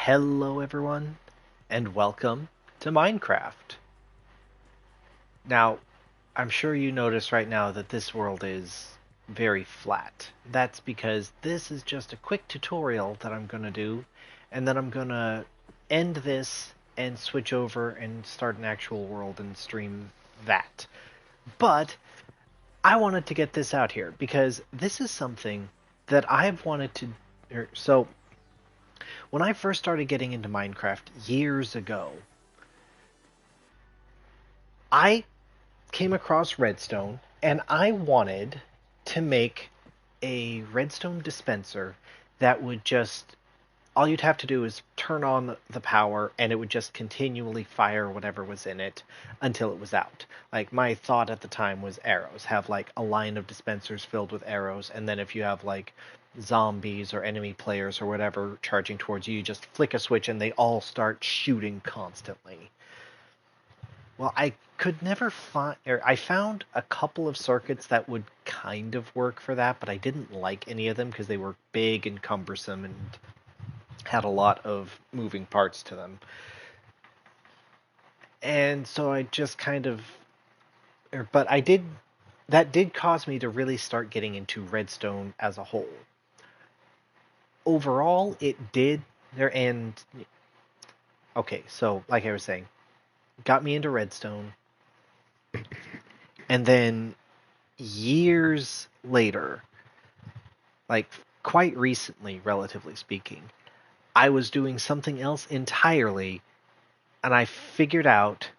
Hello, everyone, and welcome to Minecraft. Now, I'm sure you notice right now that this world is very flat. That's because this is just a quick tutorial that I'm going to do, and then I'm going to end this and switch over and start an actual world and stream that. But I wanted to get this out here because this is something that I've wanted to. So, when I first started getting into Minecraft years ago, I came across redstone and I wanted to make a redstone dispenser that would just all you'd have to do is turn on the power and it would just continually fire whatever was in it until it was out. Like my thought at the time was arrows. Have like a line of dispensers filled with arrows, and then if you have like zombies or enemy players or whatever charging towards you, you just flick a switch and they all start shooting constantly. Well, I could never find, or I found a couple of circuits that would kind of work for that, but I didn't like any of them because they were big and cumbersome and had a lot of moving parts to them. And so I just kind of, but that did cause me to really start getting into redstone as a whole. Overall, it did there, and okay, so like I was saying, got me into redstone, and then years later, like quite recently, relatively speaking, I was doing something else entirely, and I figured out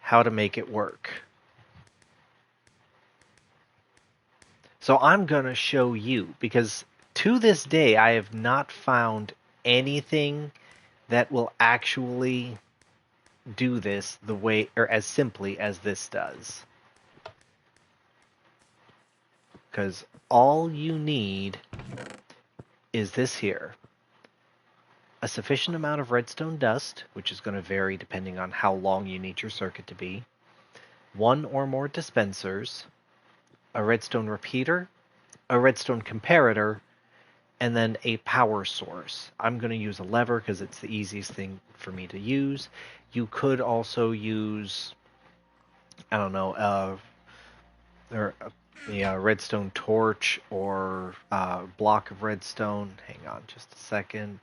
how to make it work. So I'm going to show you, because to this day, I have not found anything that will actually do this the way, or as simply as this does. Because all you need is this here. A sufficient amount of redstone dust, which is going to vary depending on how long you need your circuit to be. One or more dispensers. A redstone repeater. A redstone comparator. And then a power source. I'm going to use a lever because it's the easiest thing for me to use. You could also use, I don't know, a redstone torch or a block of redstone. Hang on just a second.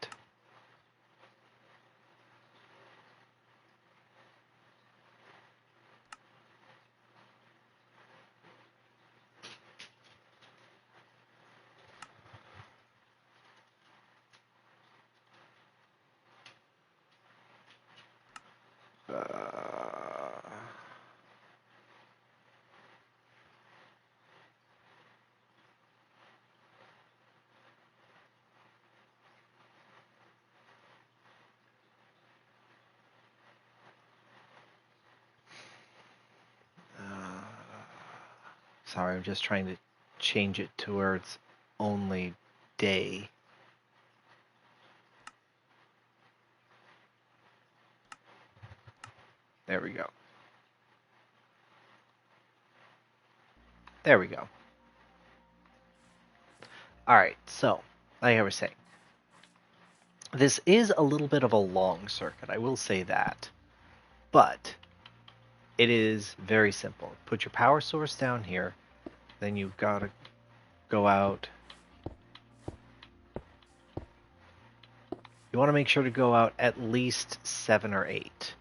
Sorry, I'm just trying to change it to where it's only day. There we go. There we go. Alright, so, like I was saying, this is a little bit of a long circuit, I will say that. But, it is very simple. Put your power source down here, then you've got to go out. You want to make sure to go out at least 7 or 8.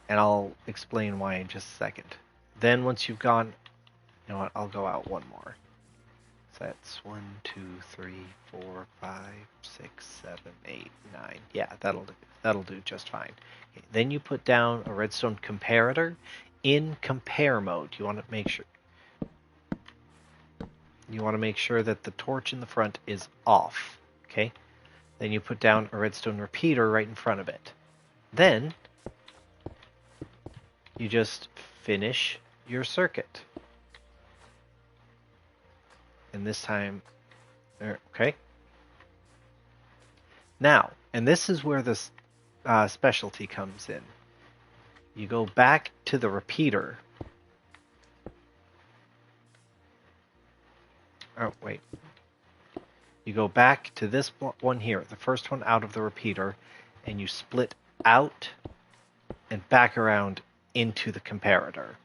And I'll explain why in just a second. Then once you've gone, you know what, I'll go out one more. So that's 1, 2, 3, 4, 5, 6, 7, 8, 9. Yeah, that'll do just fine. Okay, then you put down a redstone comparator in compare mode. You want to make sure that the torch in the front is off. Okay? Then you put down a redstone repeater right in front of it. Then you just finish your circuit. And this time, okay. Now, and this is where this specialty comes in. You go back to the repeater. Oh, wait. You go back to this one here, the first one out of the repeater, and you split out and back around into the comparator.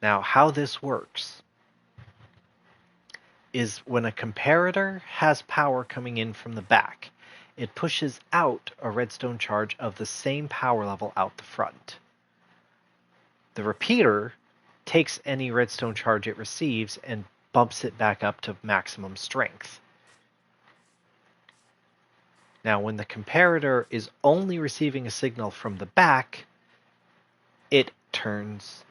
Now, how this works is when a comparator has power coming in from the back, it pushes out a redstone charge of the same power level out the front. The repeater takes any redstone charge it receives and bumps it back up to maximum strength. Now, when the comparator is only receiving a signal from the back, it turns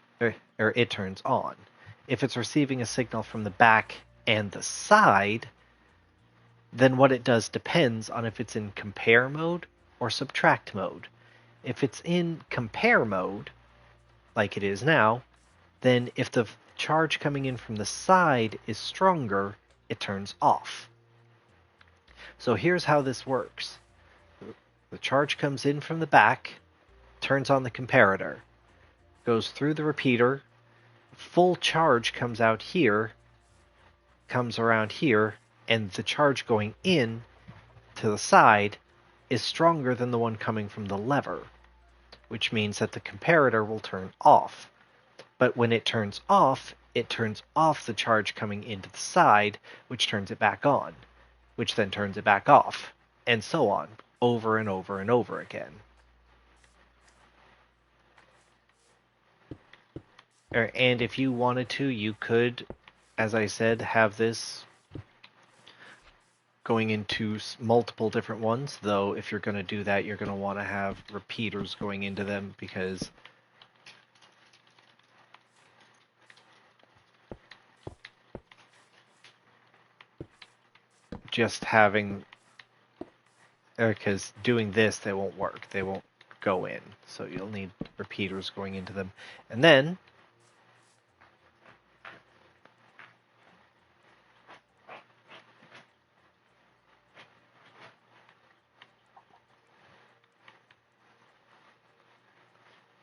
on. If it's receiving a signal from the back and the side, then what it does depends on if it's in compare mode or subtract mode. If it's in compare mode, like it is now, then if the charge coming in from the side is stronger, it turns off. So here's how this works. The charge comes in from the back, turns on the comparator, goes through the repeater, full charge comes out here, comes around here, and the charge going in to the side is stronger than the one coming from the lever, which means that the comparator will turn off. But when it turns off the charge coming into the side, which turns it back on, which then turns it back off, and so on, over and over and over again. And if you wanted to, you could, as I said, have this going into multiple different ones, though if you're going to do that, you're going to want to have repeaters going into them, because just having, because doing this, they won't work. They won't go in. So you'll need repeaters going into them. And then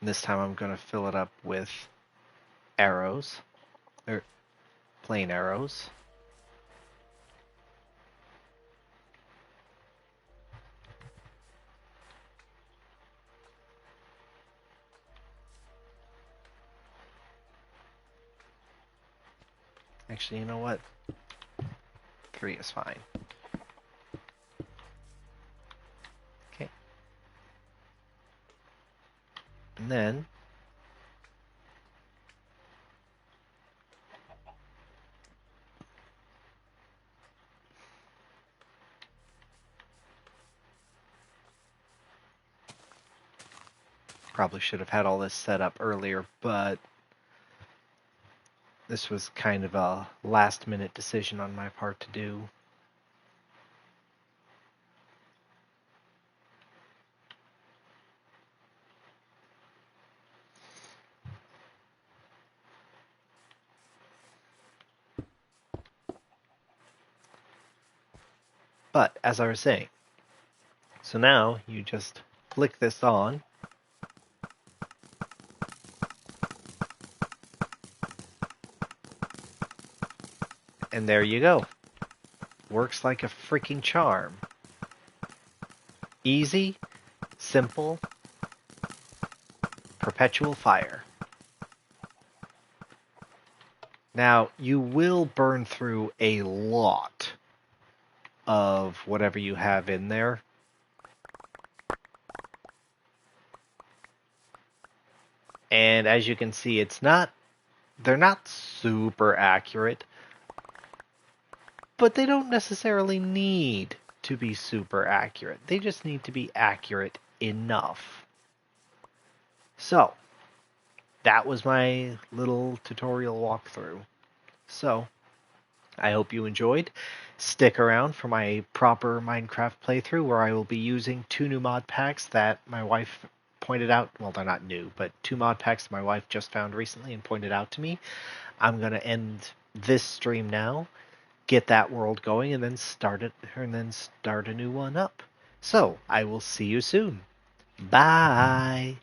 this time I'm going to fill it up with arrows, or plain arrows. Actually, you know what? 3 is fine. Okay. And then probably should have had all this set up earlier, but this was kind of a last-minute decision on my part to do. But, as I was saying, so now you just flick this on, and there you go. Works like a freaking charm. Easy, simple, perpetual fire. Now, you will burn through a lot of whatever you have in there. And as you can see, they're not super accurate, but they don't necessarily need to be super accurate. They just need to be accurate enough. So, that was my little tutorial walkthrough. So, I hope you enjoyed. Stick around for my proper Minecraft playthrough, where I will be using 2 new mod packs that my wife pointed out. Well, they're not new, but 2 mod packs my wife just found recently and pointed out to me. I'm going to end this stream now, get that world going, and then start a new one up. So, I will see you soon. Bye!